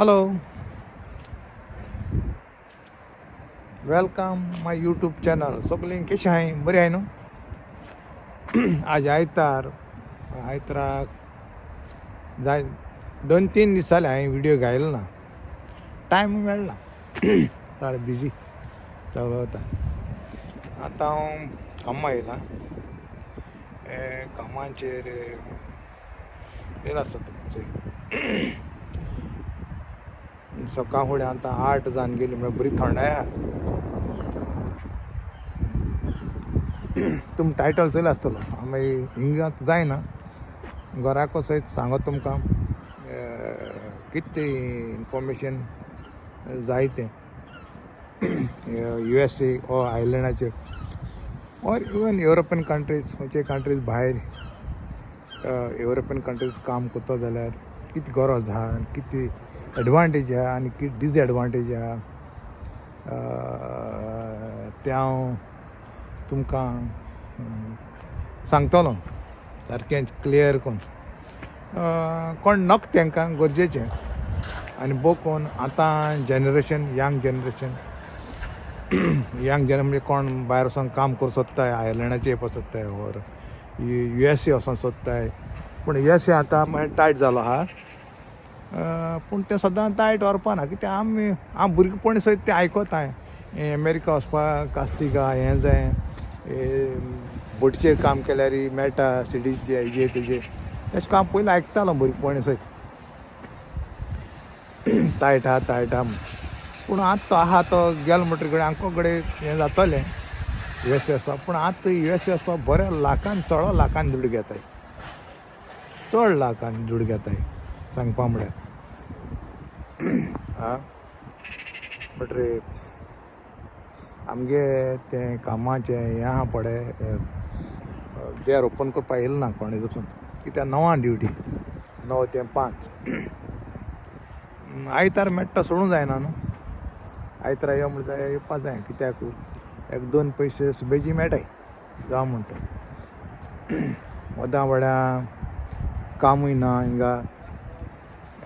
Hello, welcome माय YouTube channel. सगळीं कशें आहाय? बरें आहाय न्हू? आज आयताराक जाय 2-3 दीस जाले हांवें व्हिडिओ घायलो ना. टायम मेळना. सारको बिजी चलता. आतां हांव कामां येयलां. कामांचेर येयला आसता थंय. सकाळ फुडें आतां 8 जावन गेली म्हळ्यार बरी थंडाय आहा. तुमी टायटल चोयला आसतलो. मागीर हिंगा जायना. घराको सयत सांगत तुमकां कितें इन्फॉर्मेशन जाय तें USA ओ आयलँडाचेर ऑर इवन युरोपियन कंट्रीज, खंयचे कंट्रीज भायर युरोपियन कंट्रीज काम करता जाल्यार कितें गरज आहा, कितें एडवांटेज आहा आनी कितें डिसएडवांटेज आहा तें हांव तुमकां सांगतलो सारकें क्लियर करून. कोण नक तांकां गरजेचें आनी बकून आतां जनरेशन म्हणजे कोण भायर वचोन काम करूं सोदताय, आयलँडाचेर येवपा सोदताय ओर USA वचोंक सोदताय. पूण USA आतां मागीर टायट जालो आहा. पूण तें सदां टायट व्हरपाना, कित्याक हांव भुरगेपणी सयत तें आयकोताय. अमेरिका वचपाक कास्तिगा हें जाय, बोटीचेर काम केल्यार मेळटा सिडीज हेजे तेजे, तेशें को हांव पयलीं आयकतालो भुरगेपणी सयत. टायट आहा. पूण आतां आहा तो गेलो म्हणटकीर आमको कडेन हें जातलें USA वचपाक. पूण आतां USA वचपाक बऱ्या लाखान चड लाखान दुडू घेताय. चड लाखान दुडू घेताय सांगपा म्हळ्यार. म्हणटरी आमगे तें कामाचें हें आहा पळय, देर ओपन करपा येयलो ना कोणें वचून, कित्याक 9 ड्युटी 9 ते 5. आयतार मेळटा सोडूं जायना न्हू. आयतारा यो म्हणटा येवपा जाय, कित्याक 1-2 पयशे बेजी मेळटाय जावं म्हणटा. वोदां वड्या कामूय ना हिंगा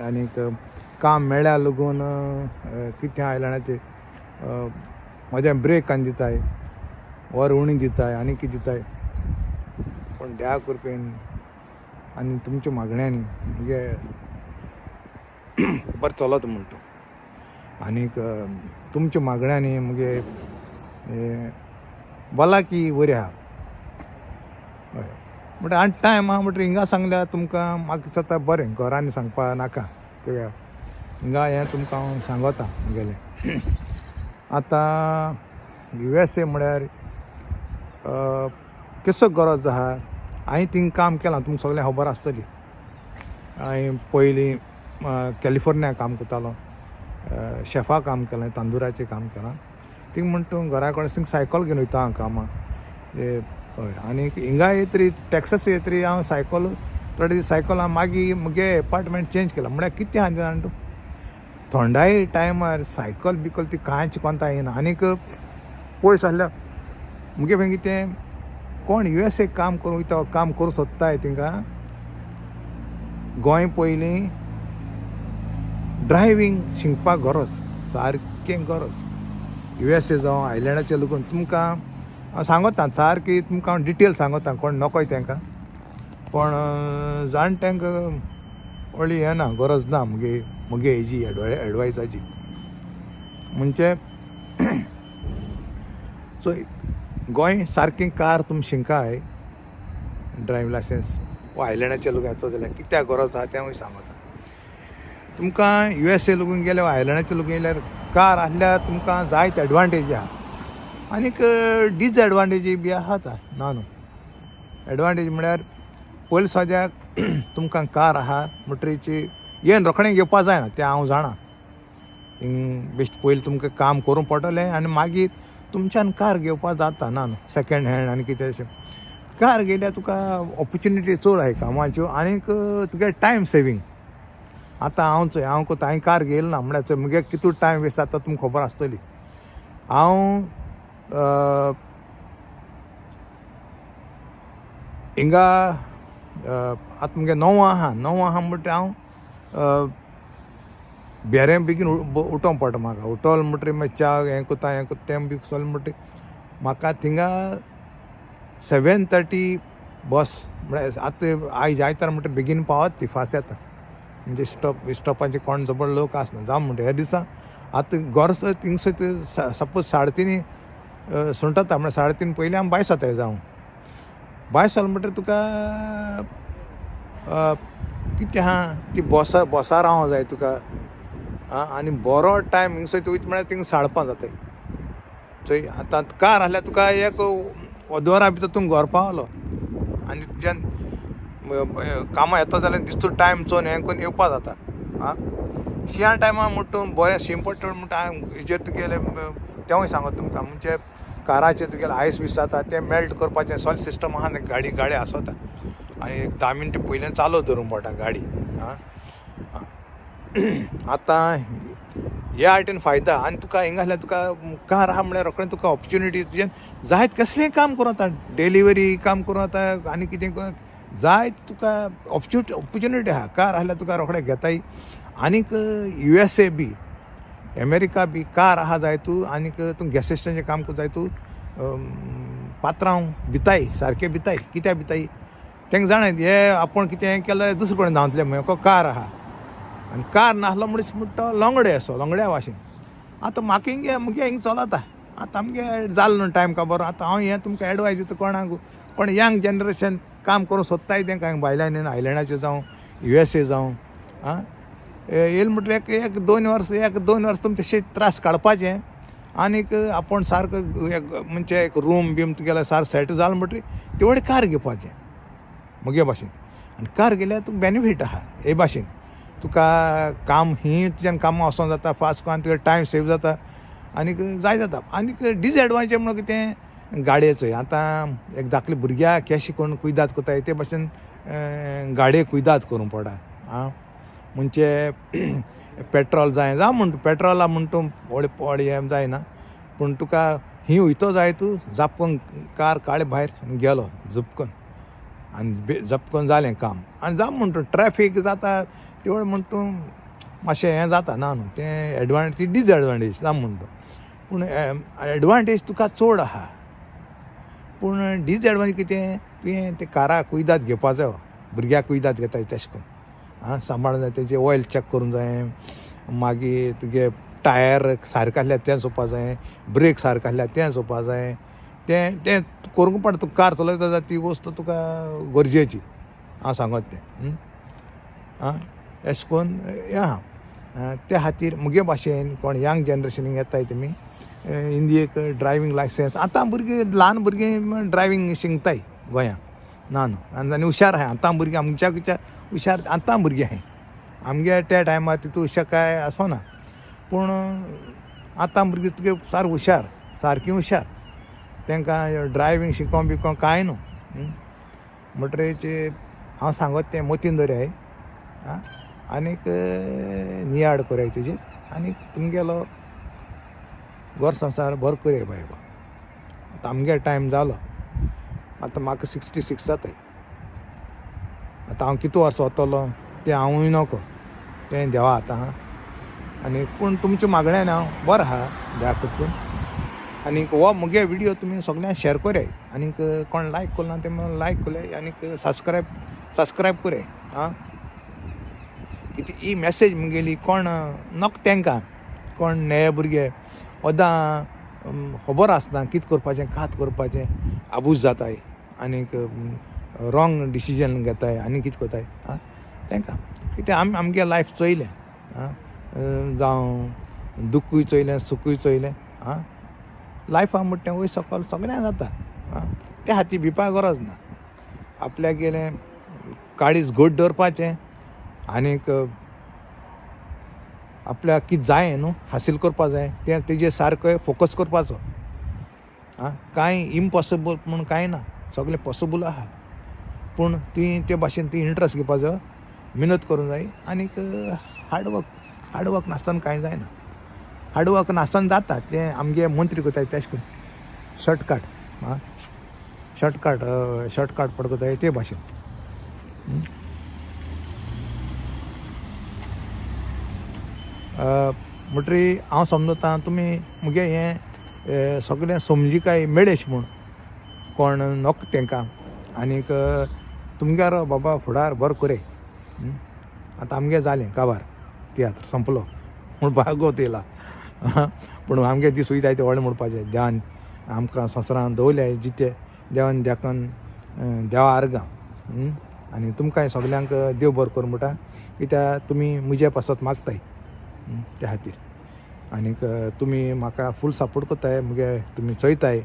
आनीक काम मेळ्ळ्या लागून कितें आयलँडाचेर मदें ब्रेक आनी दिताय वर उणी दिताय आनी कितें दिताय. पूण द्या कृपेन आनी तुमच्या मागण्यांनी म्हणजे बरें चलत म्हणटा. आनीक तुमच्या मागण्यांनी मुगे भलायकी बरी आहा. हय म्हणटा आनी टायम आहा म्हणटा हिंगा सांगल्यार तुमकां म्हाका दिसता बरें, घरांनी सांगपा नाका. कित्याक हिंगा हें तुमकां हांव सांगता मुगेलें. आतां USA म्हळ्यार केसो गरज आहा. हांवें थिंग काम केलां, तुमकां सगळें खबर आसतली. हांवें पयलीं कॅलिफोर्निया काम करतालो, शेफा काम केलें, तांदुराचें काम केलां. थिंग म्हणटा घरा कडेन थिंग सायकल घेवन वयता हांव कामां. हय आनी हिंगा येतरी टॅक्सास येतरी हांव सायकल थोडे दीस सायकल हांव मागीर मुगे अपार्टमेंट चेंज केलां. म्हळ्यार कितें आहा जाणा तूं, थंडाय टायमार सायकल बिकल ती कांयच कोंता येना. आनीक पयस आहल्यार मुगे भाई कितें कोण USA काम करूं वयता, काम करूं सोदताय थिंगा गोंय पयलीं ड्रायवींग शिकपाक गरज, सारकें गरज. USA जावं आयलँडाचें लागून तुमकां हांव सांगता सारकी, तुमकां हांव डिटेल सांगता. कोण नोकोय तांकां, पण जाणट्यांक व्हडली हें ना, गरज ना मुगे हेजी एडवायसाची. म्हणजे सो गोंय सारकें कार तुमी शिकाय ड्रायव्हिंग लायसन्स वो आयलँडाचें लागून येता जाल्यार कित्याक गरज आहा तेंवूय सांगता. तुमकां USA लागून गेल्यार आयलँडाचें लागून येयल्यार कार आसल्यार तुमकां जायत एडवांटेज आहा. आनीक डिसएडवांटेजी बी आहात ना न्हू. एडवांटेज म्हळ्यार पयलीं सद्याक तुमकां कार आहा म्हणटरीची येवन रोखडें घेवपा जायना, तें हांव जाणा. हिंग बेश्ट पयलीं तुमकां काम करूं पडटलें आनी मागीर तुमच्यान कार घेवपा जाता ना न्हू. सेकेंड हँड आनी कितें अशें कार घेतल्यार तुका ऑपॉर्च्युनिटी चड आहाय कामाच्यो आनीक तुगे टायम सेवींग. आतां हांव कोता हांवें कार घेयला ना म्हळ्यार मुगे कितू टायम वेस्ट जाता तुमकां खबर आसतली. हांव हिंगा आतां मुगे 9 आहा म्हणटा हांव बेरें बेगीन उठोवंक पडटा म्हाका. उठोल म्हणटरी मागीर च्या हें कोता तें बी चल म्हणटरी म्हाका थिंगा 7:30 बस म्हळ्यार आतां आयज आयतार म्हणटा बेगीन पावत ती फास्ट येता. म्हणजे स्टॉपाचेर कोण जबड लोक आसना जावं म्हणटा ह्या दिसा आतां गोरस थिंगसर सपोज 3:30 सुंटता म्हळ्यार 3:30 पयलीं आमी भायर सरताय जावं. भायर सर म्हणटरी तुका कितें आहा ती बसार रावों जाय तुका आनी बरो टायम हिंगसर वयता म्हळ्यार थिंगा 5:30 जाताय थंय. आतां कार आहल्यार तुका एक वरा भितर तूं घर पावलो आनी तुज्यान कामां येता जाल्यार दिसतो टायम चोवन हें करून येवपा जाता. शिंया टायमार म्हणटा बरें शीं पडटा म्हणटा हेजेर तुगेलें तेंवूय सांगता तुमकां म्हणजे काराचेर तुगेलें आयस बीस जाता तें मेल्ट करपाचें सॉल्ट सिस्टम आहा गाडी आसता आनी एक 10 मिनटां पयलीं चालू दवरूंक पडटा गाडी. आतां ह्या वाटेन फायदा आनी तुका हिंगा आहल्यार तुका कार आहा म्हळ्यार रोखडें तुका ऑपॉर्च्युनिटी तुजें जायत कसलेंय काम करूं येता. डेलिवरी काम करूं येता आनी कितें जायत तुका ऑपॉर्च्युनिटी आहा. कार आहल्यार तुका रोखडें घेताय. आनीक USA बी अमेरिका बी कार आहा जाय तूं आनीक तूं गॅस स्टेशनाचें काम कर जाय तूं पात्रांव भिताय सारकें भिताय. कित्याक भिताय तेंकां जाणाय हे आपूण कितें केलें जाल्यार दुसरे कडेन धांवतलें म्हळ्यार कार आहा. आनी कार नासलो मनीस म्हणटा लोंगडे असो लोंगड्या भाशेन. आतां म्हाका हिंगे मुगे हिंग चलता आतां आमगे जालो न्हू टायम काबार. आतां हांव हें तुमकां एडवायस दिता कोणाक कोण यंग जनरेशन काम करूं सोदताय तेंकां भायल्यान आयलँडाचें जावं USA जावं येयले म्हटल्यार एक 2 वर्स तुमचें त्रास काडपाचें आनीक आपूण सारको म्हणजे एक रूम बीम तुगेलो सारको सेट जालो म्हणटरी ते व्हडली कार घेवपाचें मुगे भाशेन. आनी कार घेतल्यार तुका बेनिफीट आहा हे भाशेन. तुका काम ही तुज्यान कामां वचोंक जाता फास्ट करून तुका टायम सेव जाता आनीक जाय जाता. आनीक डिसएडवांटेज म्हणून कितें गाडयेचो आतां एक धाकले भुरग्याक केशी कोण कुयदाद कोताय ते भाशेन गाडये कुयदाद करूंक पडटा. म्हणजे पेट्रोल जाय जावं म्हणटा पेट्रोला म्हणटा व्हड हें जायना पूण तुका ही वयतो जाय तूं जापकन कार काडले भायर आनी गेलो झपकन आनी झपकन जालें काम. आनी जावं म्हणटा ट्रॅफीक जाता तेवढ म्हणटा मातशें हें जाता ना न्हू तें एडवांटेज डिसएडवांटेज जावं म्हणटा. पूण एडवांटेज तुका चड आहा पूण डिसएडवांटेज कितें तुवें ते काराक कुयदाद घेवपा जायो. भुरग्याक कुयदाद घेताय तेशें करून सांबाळून जाय. तेजें ऑयल चॅक करूंक जाय. मागीर तुगे टायर सारकें आहल्यार तें चोवपा जाय. ब्रेक सारकें आहल्यार तें चोवपा जाय. तें करूंक पडटा. तुका कार चलयता जाल्यार ती वस्त तुका गरजेची हांव सांगत तें अशें करून हें आहा. त्या खातीर मुगे भाशेन कोण यंग जनरेशन येताय तुमी इंडियेक ड्रायवींग लायसन्स आतां भुरगीं ल्हान भुरगीं ड्रायवींग शिकताय गोंयांत ना न्हू आनी हुशार आहाय. आतां भुरगीं आमच्या हुशार आतां भुरगीं आहाय. आमगे त्या टायमार तितू हुशार काय आसोना पूण आतां भुरगीं तुगे सारक हुशार सारकीं हुशार. तांकां ड्रायवींग शिकोवंक बिकोवंक कांय न्हू म्हणटरीच हांव सांगत तें मोतीन दवरयाय आनीक नियाड कोराय तेजेर आनीक तुमगेलो घर संवसार बरो कोराय बायबा. आतां आमगे टायम जालो. आतां म्हाका 66 जाताय. आतां हांव कितू वर्स वतलो तें हांवूय नोको तें देवा आतां आनी पूण तुमच्या मागण्यान हांव बरो आहा देवा कोरून. आनीक हो मुगे विडियो तुमी सगळ्यांक शेअर कोराय आनीक कोण लायक कोन्ना तें लायक कोराय आनीक सबस्क्रायब कोराय कितें ही मॅसेज मुगेली कोण नोक तेंकां कोण नये भुरगे ओदां खबर आसना कितें करपाचें कात करपाचें आबूज जाताय आनीक रॉंग डिसिजन घेताय आनी कितें कोताय तेंकां कितें आमगे लायफ चोयलें जावं दुखूय चोयलें सुखूय चोयलें लायफा म्हणटा तें वयर सकयल सगळ्यांक जाता. त्या खातीर भिवपा गरज ना. आपल्याक गेलें काळीज घट दवरपाचें आनीक आपल्याक कितें जाय न्हू हासील करपा जाय तें तेजेर सारको फोकस करपाचो. कांय इम्पॉसिबल म्हूण कांय ना सगळें पॉसिबल आहा पूण तुवें ते भाशेन तुवें इंट्रस्ट घेवपाचो मेहनत करूंक जाय आनीक हार्डवर्क नासतना कांय जायना. हार्डवर्क नासतना जाता तें आमगे मंत्री कोताय तेश करून शॉर्टकट पडकोताय ते भाशेन म्हणटरी हांव समजता तुमी मुगे हें सगळें समजिकाय मेळेश म्हूण कोण नोक तेंकां आनीक तुमगे बाबा फुडार बरो करे. आतां आमगे जालें काबार तियात्र संपलो म्हूण भागवत येयला. पूण आमगे दीस वयताय ते व्हडलें म्हणपाचें देवान आमकां संवसारान दवरल्याय जिते देवान देकून देवा आर्गां. आनी तुमकांय सगल्यांक देव बरो करूं म्हणटा कित्याक तुमी म्हजे पासत मागताय त्या खातीर. आनीक तुमी म्हाका फूल सपोर्ट कोत्ताय मुगे तुमी चोयताय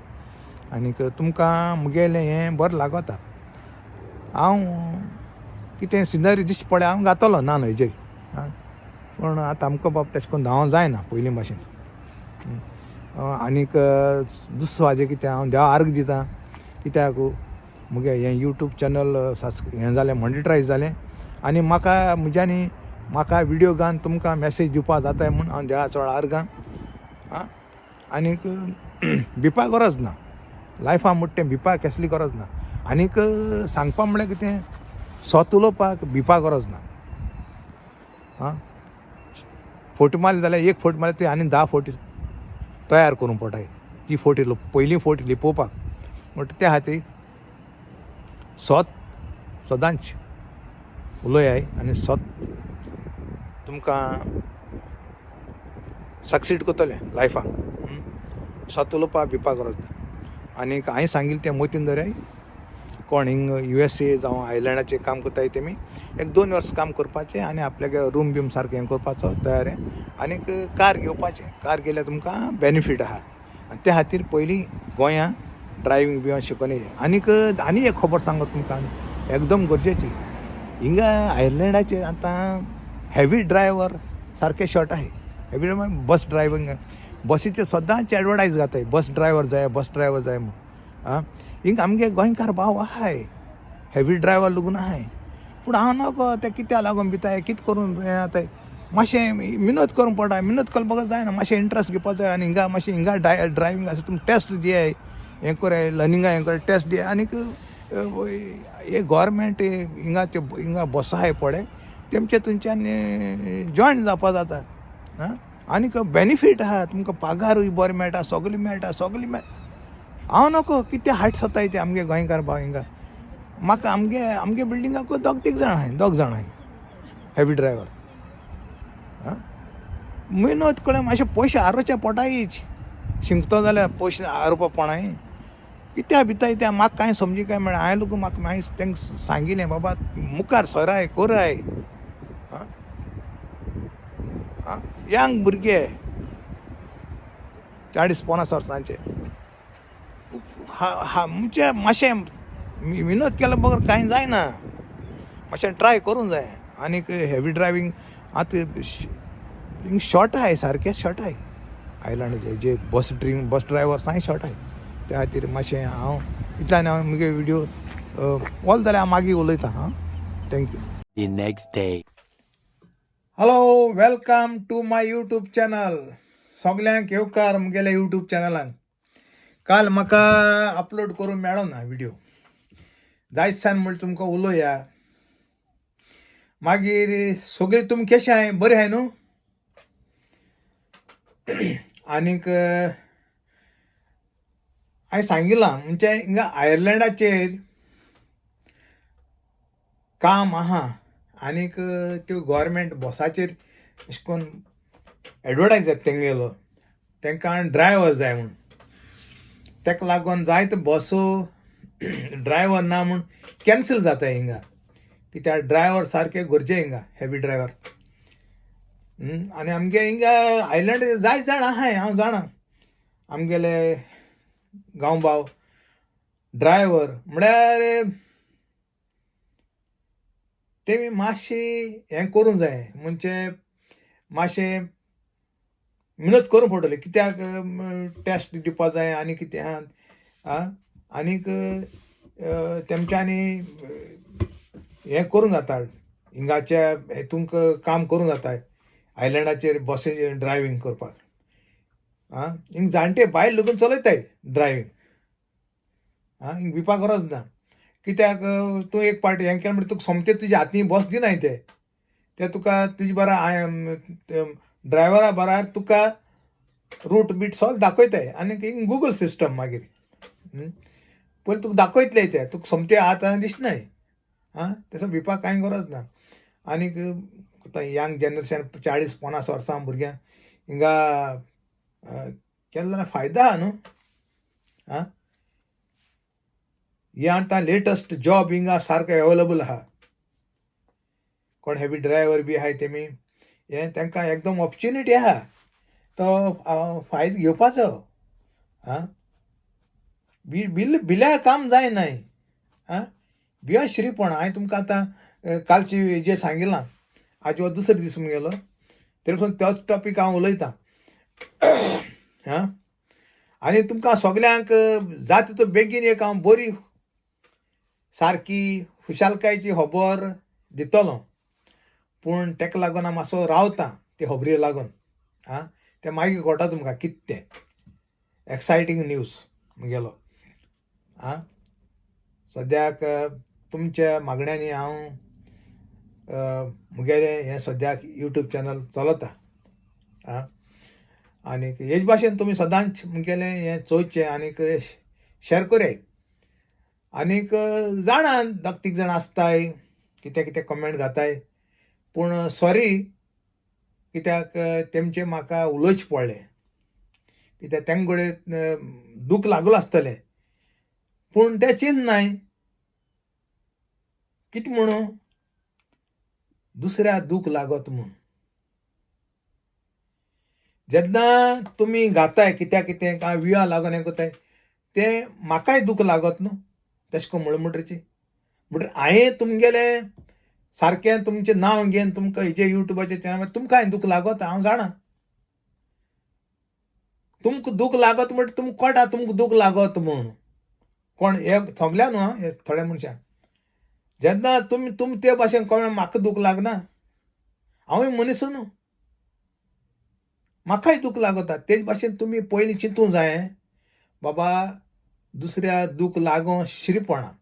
आनीक तुमकां मुगेलें हें बरें लागता. हांव कितें सिनरी दिश्टी पडल्यार हांव घातलो ना हेजेर पूण आतां आमकां बाब तेशें कोन्न धांव जायना पयलीं भाशेन. आनीक दुसरें कितें हांव देवा आर्ग दितां कित्याक मुगे हें यूट्यूब चॅनल हें जालें मॉनिटरायज जालें आनी म्हाका म्हज्यानी म्हाका विडियो घालन तुमकां मॅसेज दिवपा जाताय म्हूण हांव देवाचो आर्गां. आनीक भिवपा गरज ना लायफा म्हणटा तें भिवपा कसली गरज ना. आनीक सांगपा म्हळ्यार कितें स्वत उलोवपाक भिवपा गरज ना. फोट मारले जाल्यार एक फोट मारल्यार तुवें आनी 10 फोट तयार करूंक पडटाय. ती फोट पयली फोट लिपोवपाक म्हणटा त्या खातीर सदांच उलोयाय आनी तुमकां सक्सीड कोत्तलें लायफाक. स्वत उलोवपाक भिवपा गरज ना. आनीक हांवें सांगिल्लें तें मोतीन दवराय. कोण हिंग USA जावं आयलँडाचेर काम कोत्ताय तेमी 1-2 वर्स काम करपाचें आनी आपल्यागे रूम बीम सारकें हें करपाचो तयार. आनीक कार घेवपाचें. कार घेतल्यार तुमकां बेनिफीट आहा आनी त्या खातीर पयलीं गोंयां ड्रायवींग बी शिकोवन येया. आनीक आनी एक खबर सांगत तुमकां एकदम गरजेची. हिंगा आयलँडाचेर आतां हेवी ड्रायव्हर सारके शॉर्ट आहाय. हेवी ड्रायव्हर बस ड्रायव्हींग बसीचे सदांच एडवर्टायज घाताय बस ड्रायव्हर जाय म्हूण. हिंगा आमगे गोंयकार भाव आहाय हेवी ड्रायव्हर लागून आहाय. पूण हांव नको ते कित्या लागून भिताय कितें करून आतां मातशें मिनत करूंक पडटा. मिनत करपाक जायना मातशें इंट्रस्ट घेवपा जाय. आनी हिंगा ड्रायवींग आसा तुमी टेस्ट दियाय हें कराय लर्निंगा हें कराय टेस्ट दियाय. आनीक हे गव्हर्मेंट हिंगा बस आहाय पळय तेमचे थंयच्यान जॉयन जावपा जाता. आनीक बेनिफीट आहा तुमकां पागारूय बरें मेळटा सगळें मेळटा. हांव नको कितें हायट सोताय ते आमगे गोंयकार भाव हिंगा. म्हाका आमगे बिल्डिंगाक 2-3 जाण आहाय हेवी ड्रायव्हर. मेहनत कळ्ळें मातशें पयशे हारोवचे पडटायच. शिंकतो जाल्यार पयशे हारोवपा पडाय. कित्या भिताय त्या म्हाका कांय समजी काय मेळना. हांवें लोक म्हाका तेंका सांगिल्लें बाबा मुखार सराय कोराय. यंग भुरगे 40-50 वर्सांचे म्हणजे मातशें मिनत केल्या बगर कांय जायना. मातशें ट्राय करूंक जाय. आनीक हेवी ड्रायवींग आतां शॉर्ट आहाय सारकें शॉर्ट आहाय आयलँडाचे जे बस ड्रायव्हर्सांय शॉर्ट आहाय. त्या खातीर मातशें हांव इतल्यान हांव मुगे विडियो वोल जाल्यार हांव मागीर उलयतां. Thank you. The next day. Hello welcome to my YouTube channel. सगल्यांक येवकार मुगेल्या यूट्यूब चॅनलान. काल म्हाका अपलोड करूंक मेळो ना विडियो. जायत सान म्हळ्यार तुमकां उलोवया. मागीर सगळीं तुमी कशें आहाय बरें आहाय न्हू. आनीक हांवें सांगिलां म्हणजे हिंगा आयर्लंडाचेर काम आहा. आनीक त्यो गव्हर्मेंट बसाचेर अशें करून एडवर्टायज जाता तेंगेलो तेंकां ड्रायव्हर जाय म्हूण. तेका लागून जायत बसो ड्रायव्हर ना म्हूण कॅन्सील जाताय हिंगा. कित्याक ड्रायव्हर सारके गरजे हिंगा हेवी ड्रायव्हर. आनी आमगे हिंगा आयलँड जायत जाण आहाय हांव जाणा. आमगेले गांव भाव ड्रायव्हर म्हळ्यार तेमी मातशें हें करूंक जाय म्हणजे मातशें मिनत करूंक पडटली. कित्याक टेस्ट दिवपा जाय आनी कितें आहा. आनीक तेमच्यांनी हें करूंक जाता हिंगाच्या हेतूंक काम करूंक जाता आयलँडाचेर बसीचेर ड्रायवींग करपाक. हिंग जाणटे बायल लगून चलयताय ड्रायवींग. हिंग भिवपा गरज ना. कित्याक तूं एक पार्टी केलें म्हणटा तुका सोमतें तुज्या हातीन बस दिनाय ते तुका तुजे बरा ड्रायव्हरा बराबर तुका रूट बीट सॉल्व दाखयताय आनी गुगल सिस्टम मागीर पयलीं तुका दाखयतले ते तुका सोमते आतां दिसनाय तसो भिवपाक कांय गरज ना आनीक यंग जनरेशन 40-50 वर्सां भुरग्यांक हिंगा केलें जाल्यार फायदा आहा न्हू हे आतां लेटस्ट जॉब हिंगा सारको अवेलेबल आहा कोण हेवी ड्रायव्हर बी आहाय तेमी हे तांकां एकदम ऑपॉर्च्युनिटी आहा तो फायदो घेवपाचो बिल्या काम जायनाय भियाश्रीपण हांवें तुमकां आतां कालची जे सांगिलां आज हो दुसरो दीस म्हगेलो तरी पूण तोच टॉपीक हांव उलयतां आनी तुमकां सगल्यांक जाता तो बेगीन एक हांव बरी सारकी खुशालकायेची खबर दितलो पूण ताका लागून हांव मातसो रावतां ते खबरी लागून तें मागीर कळटा तुमकां कितें तें एक्सायटींग न्यूज म्हगेलो सद्याक तुमच्या मागण्यांनी हांव म्हगेलें हें सद्याक यूट्यूब चॅनल चलता आनीक हेच भाशेन तुमी सदांच म्हगेलें हें चोवचें आनीक शेअर कोराय आनीक जाणा दोग तीग जाण आसताय कितें कितें कमेंट घाताय पूण सॉरी कित्याक तेमचें म्हाका उलोवचें पडलें कित्याक तेंक कडेन दूख लागलो आसतलें पूण तें चिंतनाय कितें म्हणू दुसऱ्या दूख लागत म्हूण जेन्ना तुमी घाताय कित्याक कितें काय विया लागून हें कोताय तें म्हाकाय दूख लागत न्हू तशें करून म्हणटरीची म्हणटरी हांवें तुमगेलें सारकें तुमचें नांव घेवन तुमकां हेजे युट्यूबाचेर चॅनल तुमकांय दूख लागत हांव जाणा तुमकां दूख लागत म्हणटा तुमकां कळटा तुमकां दूख लागत म्हूण कोण हे सगल्या न्हू हे थोड्या मनशांक जेन्ना तुमी ते भाशेन कळना म्हाका दूख लागना हांवूय मनीस न्हू म्हाकाय दूख लागता तेच भाशेन तुमी पयलीं चिंतूंक जाय बाबा दुसऱ्या दूख लागो श्रीपणां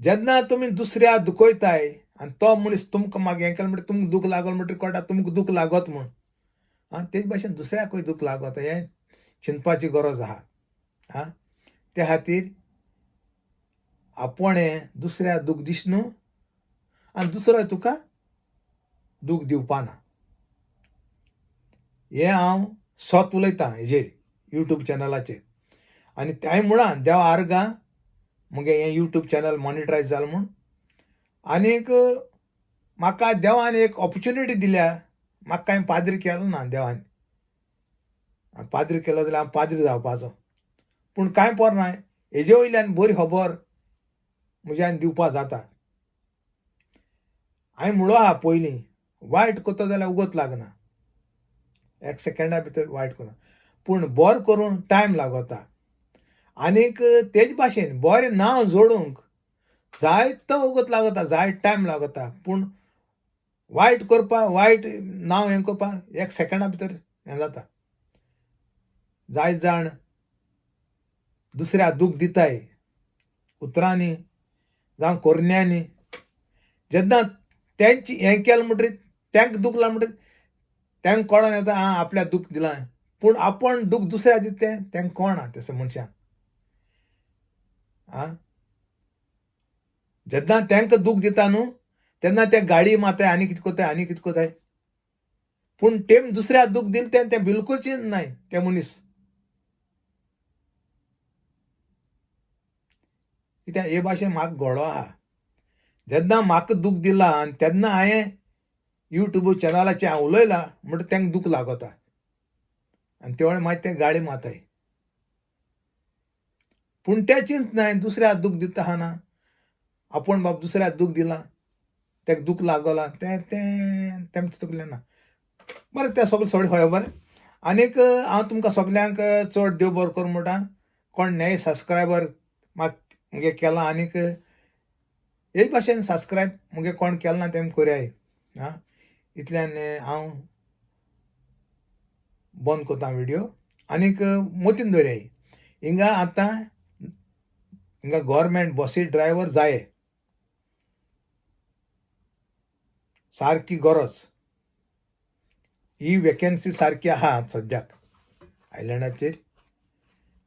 जेन्ना तुमी दुसऱ्या दुखयताय आनी तो मनीस तुमकां मागीर हें केलें म्हणटा तुमकां दूख लागल म्हणटा कळटा तुमकां दूख लागत म्हूण तेच भाशेन दुसऱ्याकूय दूख लागता हें चिंतपाची गरज आहा त्या खातीर आपण हें दुसऱ्या दूख दिस न्हू आनी दुसरो तुका दूख दिवपा ना हें हांव सोत उलयतां हेजेर यूट्यूब चॅनलाचेर आनी त्याय मुळान देवा आर्गां मुगे हें यूट्यूब चॅनल मॉनिटायज जालें म्हूण आनीक म्हाका देवान एक ऑपॉर्च्युनिटी दिल्या म्हाका कांय पाद्री केलो ना देवान पाद्री केलो जाल्यार हांव पाद्री जावपाचो पूण कांय पोरनाय हेजे वयल्यान बरी खबर म्हज्यान दिवपा जाता हांवें म्हणलो आहा पयलीं वायट कोत्ता जाल्यार उगत लागना एक सेकंडा भितर वायट करना पूण बरें करून टायम लागता आनीक तेच भाशेन बरें नांव जोडूंक जायतो वगत लागता जायत टायम लागता पूण वायट करपाक वायट नांव हें करपाक एक सेकंडा भितर हें जाता जायत जाण दुसऱ्या दूख दिताय उतरांनी जावं कोरन्यांनी जेन्ना तेंची हें केलें म्हणटरीत तेंक दूख लागलें म्हणटरीत तेंक कळोन येता आपल्या दूख दिलां पूण आपण दूख दुसऱ्या दिता तेंक कळना तशें मनशांक जेन्ना तेंकां दूख दिता न्हू तेन्ना ते गाडी माताय आनी कितें कोताय पूण तेम दुसऱ्या दूख दिलें तें बिलकूल चिंतनाय ते मनीस कित्याक हे भाशेन म्हाका घोडो आहा जेन्ना म्हाका दूख दिलां आनी तेन्ना हांवें यूट्यूब चॅनलाचेर हांव उलयलां म्हणटा तेंका दूख लागता आनी ते वेळार मागीर ते गाडी माताय पूण ते चिंतनाय दुसऱ्या दूख दिता आहा ना आपूण बाबा दुसऱ्या दूख दिलां तेका दूख लागला तें तेमचें तकलेन ना बरें तें सगळें सोड खंय बरें आनीक हांव तुमकां सगल्यांक चड देव बरें करूं म्हणटा कोण नये सबस्क्रायबर म्हाका मुगे केलां आनीक हेच भाशेन सबस्क्रायब मुगे कोण केलां ना तेम कोरयाय इतल्यान हांव बंद कोता व्हिडिओ आनीक मतीन दवरयाय हिंगा आतां हिंगा गव्हर्मेंट बसी ड्रायव्हर जाय सारकी गरज ही वेकन्सी सारकी आहा सद्याक आयलँडाचेर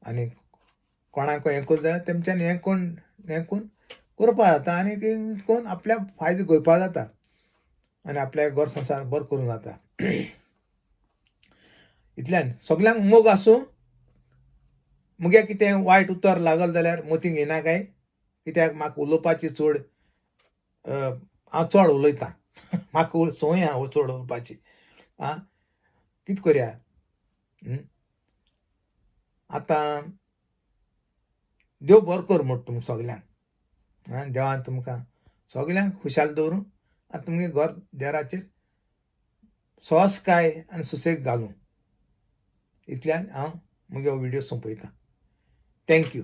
आनी कोणाक हें करूं जाय तेमच्यान हें कोन्न करपा जाता आनी कोण आपल्या फायदो घेवपा जाता आनी आपल्या घर संवसार बरो करूंक जाता. इतल्यान सगल्यांक मोग आसूं. मुगे कितें वायट उतर लागल जाल्यार मतींक येना काय, कित्याक म्हाका उलोवपाची चड हांव चड उलयतां म्हाका संवय आहा चड उलोवपाची. आं कितें करया. आतां देव बरो कर म्हणटा तुमकां सगल्यांक. देवान तुमकां सगल्यांक खुशाल दवरूं आनी तुमगे घर देराचेर स्वास्काय आनी सुसेग घालूं. इतल्यान हांव मुगे हो व्हिडियो सोंपयतां. थँक्यू.